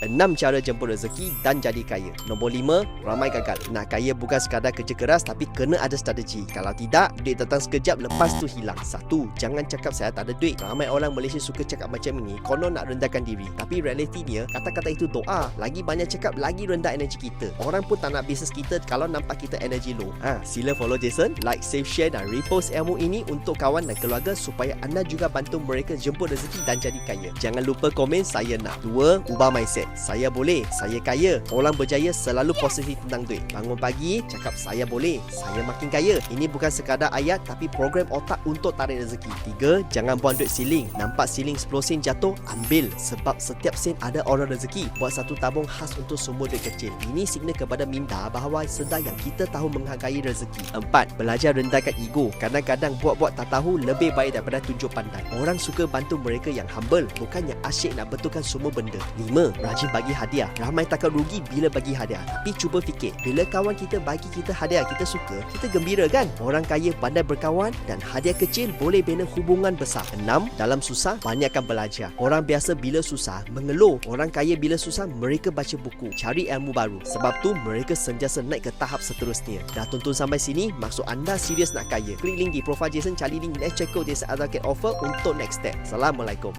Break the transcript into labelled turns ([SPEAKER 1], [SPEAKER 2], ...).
[SPEAKER 1] 6 cara jemput rezeki dan jadi kaya. Nombor 5, ramai gagal. Nak kaya bukan sekadar kerja keras tapi kena ada strategi. Kalau tidak, duit datang sekejap lepas tu hilang. 1. Jangan cakap saya tak ada duit. Ramai orang Malaysia suka cakap macam ini, konon nak rendahkan diri. Tapi realitinya, kata-kata itu doa. Lagi banyak cakap, lagi rendah energi kita. Orang pun tak nak bisnes kita kalau nampak kita energi low. Sila follow Jason, like, save, share dan repost ilmu ini untuk kawan dan keluarga supaya anda juga bantu mereka jemput rezeki dan jadi kaya. Jangan lupa komen saya nak. 2. Ubah mindset. Saya boleh, saya kaya. Orang berjaya selalu positif tentang duit. Bangun pagi, cakap saya boleh, saya makin kaya. Ini bukan sekadar ayat tapi program otak untuk tarik rezeki. 3. Jangan buang duit siling. Nampak siling 10 sen jatuh, ambil. Sebab setiap sen ada orang rezeki. Buat satu tabung khas untuk semua duit kecil. Ini signal kepada minda bahawa sedar yang kita tahu menghargai rezeki. 4. Belajar rendahkan ego. Kadang-kadang buat-buat tak tahu lebih baik daripada tunjuk pandai. Orang suka bantu mereka yang humble, bukannya asyik nak betulkan semua benda. 5. Rajin bagi hadiah. Ramai takut rugi bila bagi hadiah. Tapi cuba fikir, bila kawan kita bagi kita hadiah kita suka, kita gembira kan? Orang kaya pandai berkawan dan hadiah kecil boleh bina hubungan besar. 6. Dalam susah, banyakkan belajar. Orang biasa bila susah, mengeluh. Orang kaya bila susah, mereka baca buku, cari ilmu baru. Sebab tu, mereka sentiasa naik ke tahap seterusnya. Dah tonton sampai sini, maksud anda serius nak kaya? Klik link di profile Jason, cari link Let's Check Out Jason Advocate Offer untuk next step. Assalamualaikum.